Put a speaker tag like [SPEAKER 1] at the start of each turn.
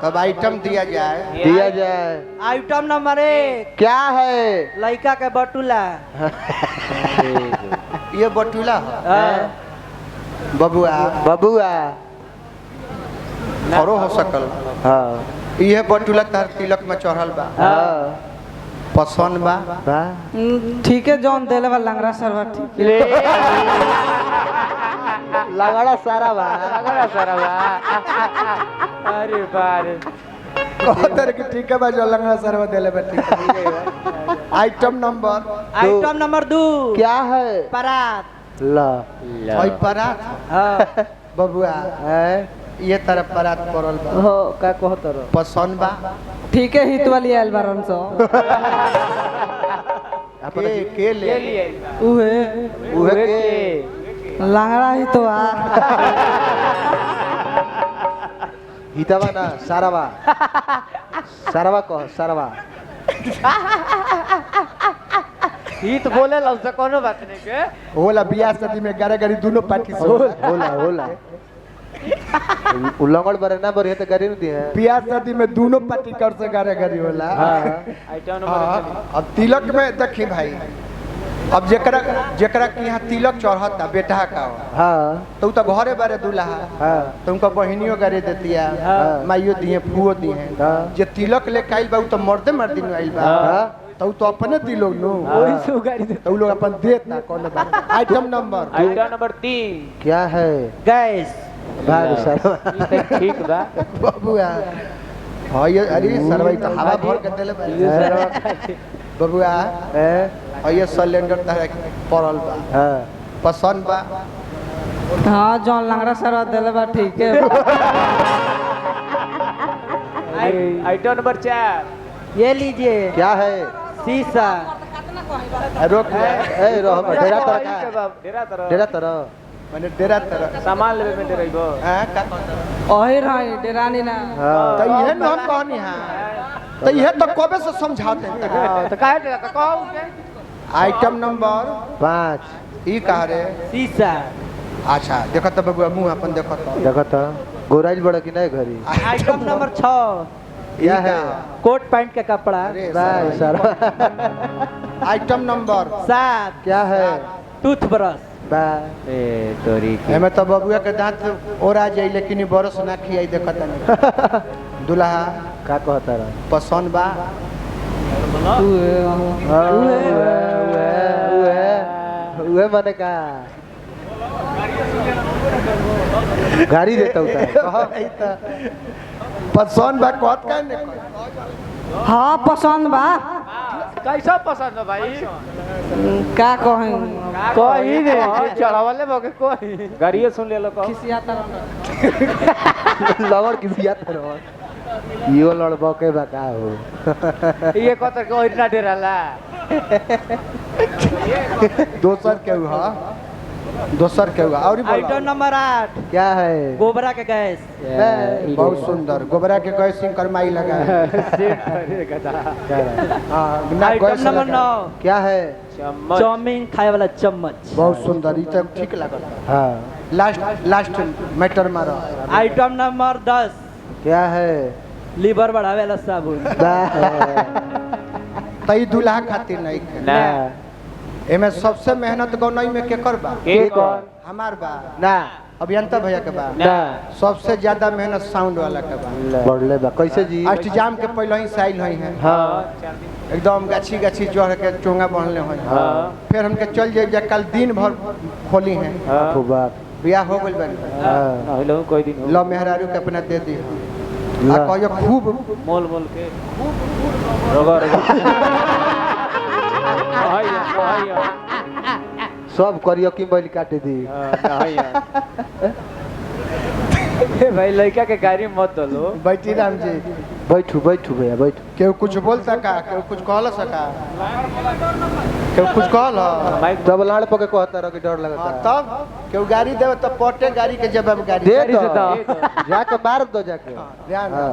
[SPEAKER 1] तब आइटम दिया जाए।
[SPEAKER 2] दिया जाए।
[SPEAKER 3] आइटम नंबर 1
[SPEAKER 2] क्या है?
[SPEAKER 3] लड़का के बटुला।
[SPEAKER 1] ये बटुला
[SPEAKER 3] हाँ।
[SPEAKER 1] बबुआ
[SPEAKER 2] बबुआ।
[SPEAKER 1] औरो हो सकल।
[SPEAKER 2] हाँ
[SPEAKER 1] ये बटुला तार तिलक में चढ़ल बा।
[SPEAKER 2] हाँ
[SPEAKER 1] पसंद बा।
[SPEAKER 3] ठीक है जॉन देले वाला लंगड़ा सरवा ठीक है।
[SPEAKER 2] लगड़ा सारा बा।
[SPEAKER 4] अरे बारे
[SPEAKER 1] कहतर की ठीक है बा जो लंगड़ा सरवा देले बा ठीक है। आइटम नंबर 2
[SPEAKER 2] क्या है?
[SPEAKER 3] परात।
[SPEAKER 2] ला
[SPEAKER 1] ओई परात
[SPEAKER 3] हाँ।
[SPEAKER 1] बबुआ ये तरफ परात पड़ल बा।
[SPEAKER 3] हो का कहतर
[SPEAKER 1] पसंद बा।
[SPEAKER 3] ठीक है हित वाली आइल बारन सो।
[SPEAKER 1] के ले
[SPEAKER 3] उहे
[SPEAKER 2] के
[SPEAKER 3] लंगड़ा ही तो आ।
[SPEAKER 2] हितवा ना सारावा। सारावा कह सारावा।
[SPEAKER 4] हित बोले ला उससे कोनो बात नहीं के
[SPEAKER 1] होला बियाह शादी में गारे गारी दोनों पार्टी से
[SPEAKER 2] होला उल्लंघन बरे ना बरे तो गाड़ी नहीं है।
[SPEAKER 1] बियाह शादी में दोनों पार्टी कर से गारे गारी होला।
[SPEAKER 4] आइटम नंबर
[SPEAKER 1] अब तिलक में देखी भाई अब जेकरा के यहाँ तिलक चढ़ता बेटा का
[SPEAKER 2] हाँ
[SPEAKER 1] तो तो घरे बारे दूल्हा
[SPEAKER 2] हाँ
[SPEAKER 1] तो उनका बहनियों गाड़ी देती है माइयो दिए फुओ दिए जे तिलक लेके आइल बा तो मर्दे मर्दी में आइल बा तो अपने तिलक नो
[SPEAKER 3] वही से गाड़ी दे
[SPEAKER 1] तो लोग अपन देता कौन बात। आइटम नंबर
[SPEAKER 4] 3
[SPEAKER 2] क्या है?
[SPEAKER 3] गैस।
[SPEAKER 2] भाग सारा
[SPEAKER 4] ठीक बा
[SPEAKER 1] बबुआ हाँ ये अरे सरवाई तो हवा भर के देले बा। बबुआ और ये सिलेंडर तरह पड़ल बा।
[SPEAKER 2] हाँ
[SPEAKER 1] पसंद बा।
[SPEAKER 3] हाँ जॉन लंगड़ा सरवा देले बा ठीक है।
[SPEAKER 4] आइटम नंबर 4
[SPEAKER 3] ये लीजिए
[SPEAKER 2] क्या है?
[SPEAKER 3] शीशा।
[SPEAKER 1] रोक
[SPEAKER 2] ए रह डेरा तरह
[SPEAKER 4] डेरा तरह
[SPEAKER 2] डेरा तरह
[SPEAKER 1] मैंने डेरा तरह
[SPEAKER 4] सामान लेवे में डेराइबो
[SPEAKER 1] हां का
[SPEAKER 3] ओही रही डेरानी ना।
[SPEAKER 1] तो ये न हम कहनी हां तो ये तो कबे से समझाते हैं।
[SPEAKER 4] तो काहे डेरा तो कहू के
[SPEAKER 1] आइटम नंबर
[SPEAKER 2] 5
[SPEAKER 1] ई कह रे
[SPEAKER 3] शीशा।
[SPEAKER 1] अच्छा देखो तो बबुआ मुंह अपन देखो तो
[SPEAKER 2] देखो तो गोराइल बड़ा कि नहीं घरी।
[SPEAKER 3] आइटम नंबर 6
[SPEAKER 2] क्या है?
[SPEAKER 3] कोट पैंट का कपड़ा।
[SPEAKER 2] भाग सारा।
[SPEAKER 1] आइटम नंबर
[SPEAKER 3] 7
[SPEAKER 2] क्या है?
[SPEAKER 3] टूथब्रश।
[SPEAKER 4] ए तोरी की
[SPEAKER 1] एमे तो बबुआ के दांत ओरा जाई लेकिन बरस ना खियाई देखत नहीं। दुल्हा
[SPEAKER 2] का कहता रहा?
[SPEAKER 1] पसंद बा।
[SPEAKER 2] उहे मने का गाड़ी देता होता
[SPEAKER 1] पसंद बा कहत का नहीं।
[SPEAKER 3] हाँ पसंद बा।
[SPEAKER 4] कैसा पसंद है भाई
[SPEAKER 3] का कहें
[SPEAKER 4] कोई नहीं चढ़ावले बके कोई गाड़िए सुन ले लो को
[SPEAKER 3] खिसियाता
[SPEAKER 2] लगड़ किसी आता रहा। यो लड़बो के बका हो।
[SPEAKER 4] ये कतर के इतना डेराला
[SPEAKER 1] दोसर के हुआ दोसर के हुआ और
[SPEAKER 3] आइटम नंबर 8
[SPEAKER 2] क्या है?
[SPEAKER 3] गोबरा के गैस।
[SPEAKER 1] बहुत सुंदर गोबरा के गैस करमाई लगा है। ना
[SPEAKER 3] आइटम
[SPEAKER 1] गैस
[SPEAKER 3] नंबर
[SPEAKER 1] लगा।
[SPEAKER 3] 9
[SPEAKER 2] क्या है?
[SPEAKER 4] चम्मच
[SPEAKER 3] चाउमीन खाए वाला चम्मच।
[SPEAKER 1] बहुत सुंदर ये तो ठीक लगल।
[SPEAKER 2] हाँ
[SPEAKER 1] लास्ट मैटर मारो।
[SPEAKER 3] आइटम नंबर 10
[SPEAKER 2] क्या है?
[SPEAKER 3] लीवर बढ़ावे वाला साबुन।
[SPEAKER 1] तई दूल्हा खातिर नहीं खे।
[SPEAKER 4] ना
[SPEAKER 1] एमे सबसे मेहनत गौनई में केकर बा?
[SPEAKER 4] के कौन
[SPEAKER 1] हमार बा
[SPEAKER 2] ना
[SPEAKER 1] अभियंता भैया के बा।
[SPEAKER 4] ना
[SPEAKER 1] सबसे ज्यादा मेहनत साउंड वाला के बा।
[SPEAKER 2] बढ़ले बा कैसे जी?
[SPEAKER 1] अष्टजाम के पहले ही साइल हुई है
[SPEAKER 2] हाँ
[SPEAKER 1] एकदम गाछी गाछी जोड़ के चोंगा बनले हुई है।
[SPEAKER 4] हाँ
[SPEAKER 1] फिर हमके चल जाए कल दिन भर खोली है।
[SPEAKER 4] हाँ
[SPEAKER 2] फुबा
[SPEAKER 1] बियाह हो गइल बनी
[SPEAKER 2] हाँ
[SPEAKER 4] हेलो कोई दिन
[SPEAKER 1] लो मेहरारू के अपना दे दी आ
[SPEAKER 2] ला।
[SPEAKER 1] कहियो खूब
[SPEAKER 4] मोल मोल के रगड़ हाय
[SPEAKER 2] सब करियो की बैल काटे दी।
[SPEAKER 4] भाई लड़का के गाड़ी मत दलो
[SPEAKER 1] बैठी राम जी
[SPEAKER 2] बैठू बैठू भैया बैठू।
[SPEAKER 1] केहू कुछ बोल सका केहू कुछ कहल सका केहू कुछ कहल
[SPEAKER 2] तब लाड़ पके कहता रह कि डर लगता।
[SPEAKER 1] तब केहू गाड़ी देवे तो पटे गाड़ी के जवाब गाड़ी
[SPEAKER 2] दे
[SPEAKER 4] गाड़ी से
[SPEAKER 2] दो
[SPEAKER 4] दो।
[SPEAKER 2] जाके मार दो जाके।
[SPEAKER 1] ध्यान
[SPEAKER 2] हाँ